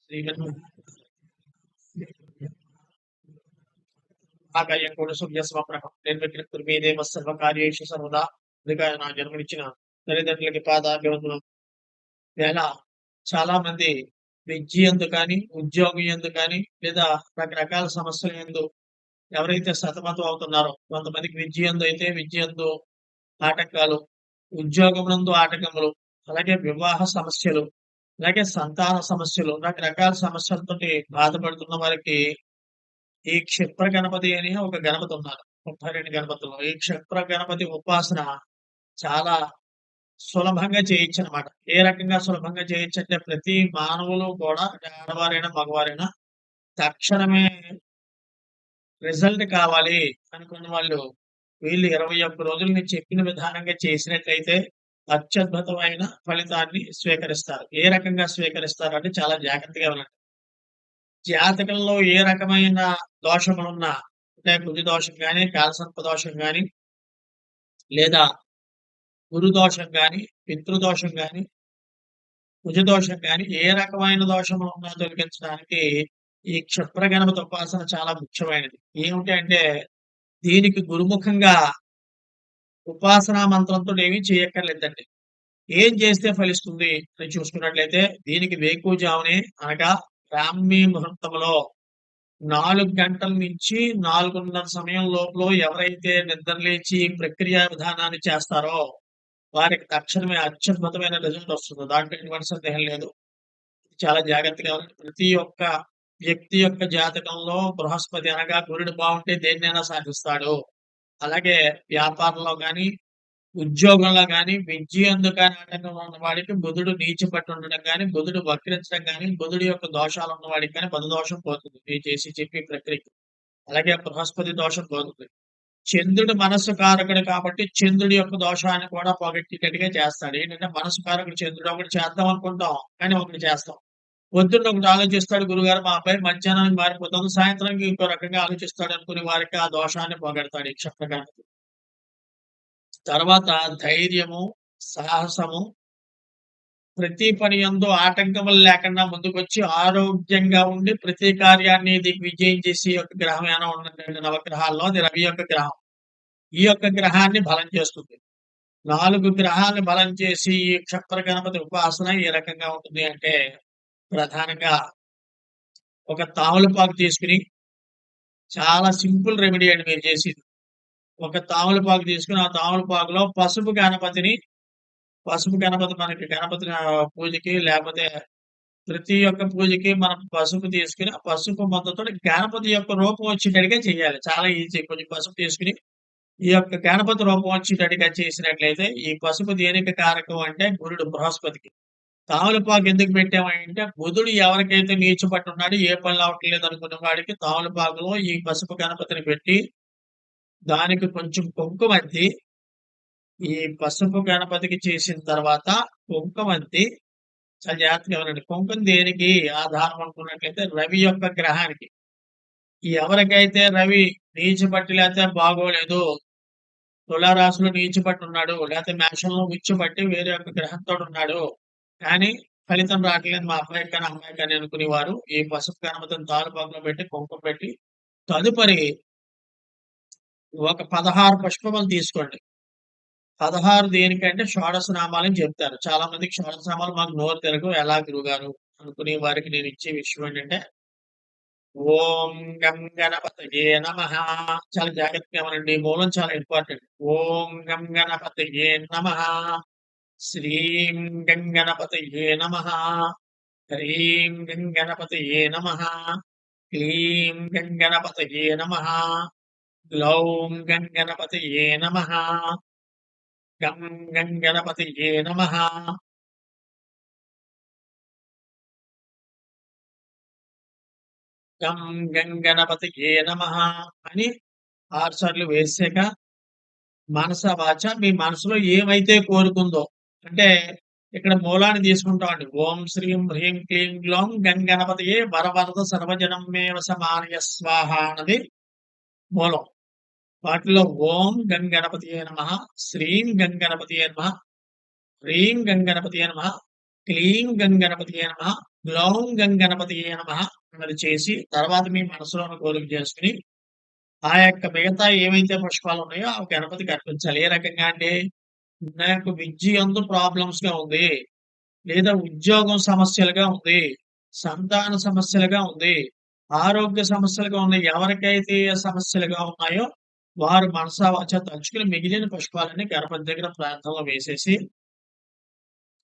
శ్రీమన్ ఆకాయ్యంకోటి సూర్య స్వప్నకం నిర్విఘ్నకుర్మేదేవ సర్వకార్యేషు సర్వదా. అందుకే నా జన్మనిచ్చిన తల్లిదండ్రులకి పాదాభివందనం. వేళ చాలా మంది విద్య యందు కానీ, ఉద్యోగం యందు కానీ, లేదా రకరకాల సమస్యల యందు ఎవరైతే సతమతం అవుతున్నారో, కొంతమందికి విద్య యందు అయితే విద్య యందు ఆటంకాలు, ఉద్యోగమునందు ఆటంకములు, అలాగే వివాహ సమస్యలు, అలాగే సంతాన సమస్యలు, రకరకాల సమస్యలతోటి బాధపడుతున్న వారికి ఈ క్షిప్ర గణపతి అని ఒక గణపతి ఉన్నారు. 32 గణపతులు. ఈ క్షిప్ర గణపతి ఉపాసన చాలా సులభంగా చేయొచ్చనమాట. ఏ రకంగా సులభంగా చేయొచ్చంటే ప్రతి మానవులు కూడా అంటే ఆడవారైనా, మగవారైనా తక్షణమే రిజల్ట్ కావాలి అనుకున్న వాళ్ళు వీళ్ళు 21 రోజులు నేను చెప్పిన విధానంగా చేసినట్లయితే అత్యద్భుతమైన ఫలితాన్ని స్వీకరిస్తారు. ఏ రకంగా స్వీకరిస్తారు అంటే చాలా జాగ్రత్తగా వినండి. జాతకంలో ఏ రకమైన దోషములున్నా అంటే కుజ దోషం గాని, కాలసర్ప దోషం గాని, లేదా గురు దోషం గాని, పితృదోషం గాని, కుజ దోషం గాని ఏ రకమైన దోషములున్నా తొలగించడానికి ఈ క్షిప్ర గణపతి ఉపాసన చాలా ముఖ్యమైనది. ఏమిటి అంటే దీనికి గురుముఖంగా ఉపాసనా మంత్రంతో ఏమీ చేయక్కర్లేదండి. ఏం చేస్తే ఫలిస్తుంది అని చూసుకున్నట్లయితే దీనికి వేకువజామునే అనగా బ్రాహ్మీ ముహూర్తంలో 4 గంటల నుంచి 4:30 సమయం లోపల ఎవరైతే నిద్రలేచి ఈ ప్రక్రియ విధానాన్ని చేస్తారో వారికి తక్షణమే అత్యద్భుతమైన రిజల్ట్ వస్తుంది. దాంట్లో ఎటువంటి సందేహం లేదు. చాలా జాగ్రత్తగా ఉండండి. ప్రతి ఒక్క వ్యక్తి యొక్క జాతకంలో బృహస్పతి అనగా గురుడు బాగుంటే దేన్నైనా సాధిస్తాడు. అలాగే వ్యాపారంలో గాని, ఉద్యోగంలో గాని, విద్య యందు కానీ ఆటంకం ఉన్న వాడికి బుధుడు నీచపట్టి ఉండడం గాని, బుధుడు వక్రించడం గాని, బుధుడి యొక్క దోషాలు ఉన్న వాడికి కానీ బుధ దోషం పోతుంది. నేను చేసి చెప్పే ప్రక్రియకి. అలాగే బృహస్పతి దోషం పోతుంది. చంద్రుడు మనస్సు కారకుడు కాబట్టి చంద్రుడి యొక్క దోషాన్ని కూడా పోగొట్టేటట్టుగా చేస్తాడు. ఏంటంటే మనస్సు కారకుడు చంద్రుడు ఒకటి చేద్దాం అనుకుంటాం, కానీ ఒకటి చేస్తాం. పొద్దున్న ఒకటి ఆలోచిస్తాడు గురుగారు మా అబ్బాయి మధ్యాహ్నానికి మారిపోతుంది, సాయంత్రానికి ఇంకో రకంగా ఆలోచిస్తాడు అనుకునే వారికి ఆ దోషాన్ని పోగొడతాడు ఈ క్షిప్రగణపతి. తర్వాత ధైర్యము, సాహసము, ప్రతి పని యందు ఆటంకములు లేకుండా ముందుకొచ్చి ఆరోగ్యంగా ఉండి ప్రతి కార్యాన్ని దిగ్విజయం చేసి యొక్క గ్రహం ఏమైనా ఉన్నటువంటి నవగ్రహాల్లో అది రవి యొక్క గ్రహం. ఈ యొక్క గ్రహాన్ని బలం చేస్తుంది. 4 గ్రహాలను బలం చేసి ఈ క్షిప్ర గణపతి ఉపాసన ఏ రకంగా ఉంటుంది అంటే ప్రధానంగా ఒక తామలపాకు తీసుకుని చాలా సింపుల్ రెమెడీ అండి మీరు చేసేది. ఒక తామలపాకు తీసుకుని ఆ తామలపాకులో పసుపు గణపతి మనకి గణపతి పూజకి లేకపోతే ప్రతి ఒక్క పూజకి మనం పసుపు తీసుకుని ఆ పసుపు మొత్తంతో గణపతి యొక్క రూపం వచ్చేటట్టుగా చేయాలి. చాలా ఈజీ. కొంచెం పసుపు తీసుకుని ఈ యొక్క గణపతి రూపం వచ్చేటట్టుగా చేసినట్లయితే ఈ పసుపు దేనికి కారకం అంటే గురుడు బృహస్పతికి. తామలపాకు ఎందుకు పెట్టామంటే బుధుడు ఎవరికైతే నీచపట్టి ఉన్నాడో ఏ పనులు అవ్వట్లేదు అనుకున్న వాడికి తామలపాకులో ఈ పసుపు గణపతిని పెట్టి దానికి కొంచెం కుంకుమద్ది ఈ పసుపు గణపతికి చేసిన తర్వాత కుంకుమద్ది చాలా జాగ్రత్తగా ఉండండి. కుంకుమ దేనికి ఆధారం అనుకున్నట్లయితే రవి యొక్క గ్రహానికి. ఎవరికైతే రవి నీచపట్టి లేకపోతే బాగోలేదు, తులారాశిలో నీచపట్టి ఉన్నాడు, లేకపోతే మేషంలో ఉచ్చపట్టి వేరే యొక్క గ్రహంతో ఉన్నాడు, కానీ ఫలితం రావట్లేదు మా అబ్బాయికి కానీ అమ్మాయికి కానీ అనుకునేవారు ఈ పసుపు గణపతిని తాలుపాకులో పెట్టి కుంకుమ పెట్టి తదుపరి ఒక 16 పుష్పములు తీసుకోండి. 16 దేనికంటే షోడశ నామాలని చెప్తారు. చాలా మందికి షోడశ నామాలు మాకు నోరు తిరగవు, ఎలా గురుగారు అనుకునే వారికి నేను ఇచ్చే విషయం ఏంటంటే ఓం గం గణపతయే నమః. చాలా జాగ్రత్తగా వినండి. ఈ మూలం చాలా ఇంపార్టెంట్. ఓం గం గణపతయే నమః. శ్రీం గం గణపతయే నమః. హ్రీం గం గణపతయే నమః. క్లీం గం గణపతయే నమః. గ్లౌం గం గణపతయే నమః. గం గం గణపతయే నమః. గం గం గణపతయే నమః అని 6 సార్లు వేసాక మనస వాచ మీ మనసులో ఏమైతే కోరుకుందో అంటే ఇక్కడ మూలాన్ని తీసుకుంటామండి. ఓం శ్రీం హ్రీం క్లీం గ్లౌం గం గణపతయే వరవరద సర్వజనం మే వసమానయ స్వాహ అన్నది మూలం. వాటిలో ఓం గం గణపతయే నమః, శ్రీం గం గణపతయే నమః, హ్రీం గం గణపతయే నమః, క్లీం గం గణపతయే నమః, గ్లౌం గంగణపతియే నమః అన్నది చేసి, తర్వాత మీ మనసులో ఉన్న కోరిక చేసుకొని, ఆ యొక్క మిగతా ఏవైతే పుష్పాలు ఉన్నాయో ఆ గణపతికి అర్పించాలి. ఏ రకంగా అంటే, నాకు విద్య యందు ప్రాబ్లమ్స్‌గా ఉంది. లేదా ఉద్యోగం సమస్యలుగా ఉంది. సంతాన సమస్యలుగా ఉంది. ఆరోగ్య సమస్యలుగా ఉన్నాయి. ఎవరికైతే ఏ సమస్యలుగా ఉన్నాయో వారు మనసా వాచా తలుచుకొని మిగిలిన పుష్పాలన్నీ గణపతి దగ్గర ప్రార్థనలో వేసేసి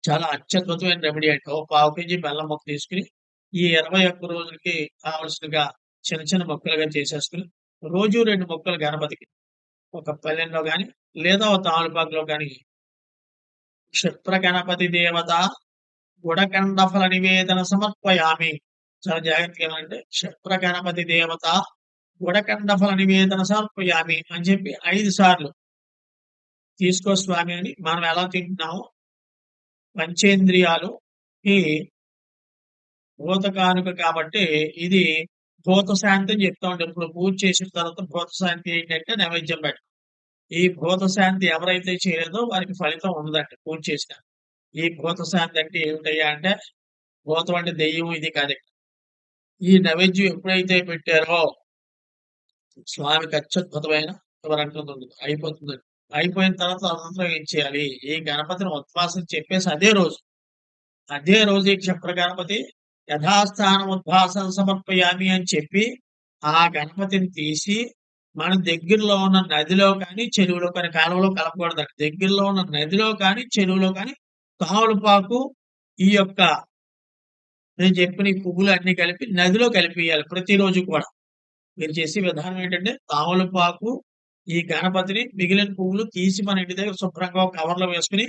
చాలా అత్యద్భుతమైన రెమెడీ అండి. ఓ పావు కేజీ బెల్లం ముక్క తీసుకొని, ఈ 21 రోజులకి కావాల్సినగా చిన్న చిన్న ముక్కలుగా చేసేసుకొని, రోజు 2 ముక్కలు గణపతికి ఒక పళ్ళెంలో గాని, లేదా ఒక తామలపాకులో గాని క్షిప్ర గణపతి దేవత గుడకండ ఫల నివేదన సమర్పయామి. చాలా జాగ్రత్తగా వినండి. క్షిప్ర గణపతి దేవత గుడకండ ఫల నివేదన సమర్పయామి అని చెప్పి 5 సార్లు తీసుకో స్వామి అని మనం ఎలా తింటున్నామో పంచేంద్రియాలుకి భూత కానుక కాబట్టి ఇది భూత శాంతి అని చెప్తా ఉంటాం. ఇప్పుడు పూజ చేసిన తర్వాత భూత శాంతి ఏంటంటే నైవేద్యం పెట్టడం. ఈ భూత శాంతి ఎవరైతే చేయలేదో వారికి ఫలితం ఉండదంట పూజ చేసిన. ఈ భూత శాంతి అంటే ఏమిటయ్యా అంటే భూతం అంటే దెయ్యం ఇది కాదు. ఈ నైవేద్యం ఎప్పుడైతే పెట్టారో స్వామికి అత్యద్భుతమైన శుభరంటుంది అయిపోతుందండి. అయిపోయిన తర్వాత అనంతరం ఏం చేయాలి? ఈ గణపతిని ఉద్వాసన చెప్పేసి అదే రోజు ఈ క్షిప్ర గణపతి యథాస్థానం ఉద్వాసన సమర్పయామి అని చెప్పి ఆ గణపతిని తీసి మన దగ్గరలో ఉన్న నదిలో కానీ చెరువులో కానీ కాలువలో కలపకూడదండి. దగ్గరలో ఉన్న నదిలో కానీ చెరువులో కానీ తామలపాకు ఈ యొక్క నేను చెప్పిన ఈ పువ్వులు అన్ని కలిపి నదిలో కలిపేయాలి ప్రతిరోజు కూడా. మీరు చేసే విధానం ఏంటంటే తామలపాకు ఈ గణపతిని మిగిలిన పువ్వులు తీసి మన ఇంటి దగ్గర శుభ్రంగా ఒక కవర్లో వేసుకుని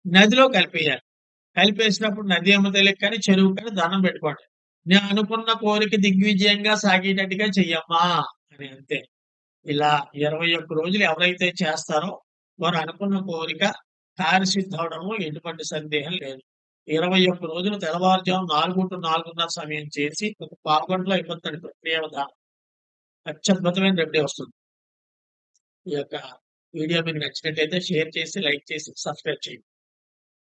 నదిలో కలిపేయాలి. కలిపేసినప్పుడు నది ఏమో తెలియక కానీ చెరువు కానీ దండం పెట్టుకోండి. నేను అనుకున్న కోరిక దిగ్విజయంగా సాగేటట్టుగా చెయ్యమ్మా అని అంతే. ఇలా 21 రోజులు ఎవరైతే చేస్తారో వారు అనుకున్న కోరిక కార్యసిద్ధవడంలో ఎటువంటి సందేహం లేదు. 21 రోజులు తెల్లవారుజాము 4-4:30 సమయం చేసి ఒక పావుగంటలో అయిపోతుందండి ప్రక్రియ విధానం. అత్యద్భుతమైన రెమెడీ వస్తుంది. ఈ యొక్క వీడియో మీకు నచ్చినట్లయితే షేర్ చేసి, లైక్ చేసి, సబ్స్క్రైబ్ చేయండి.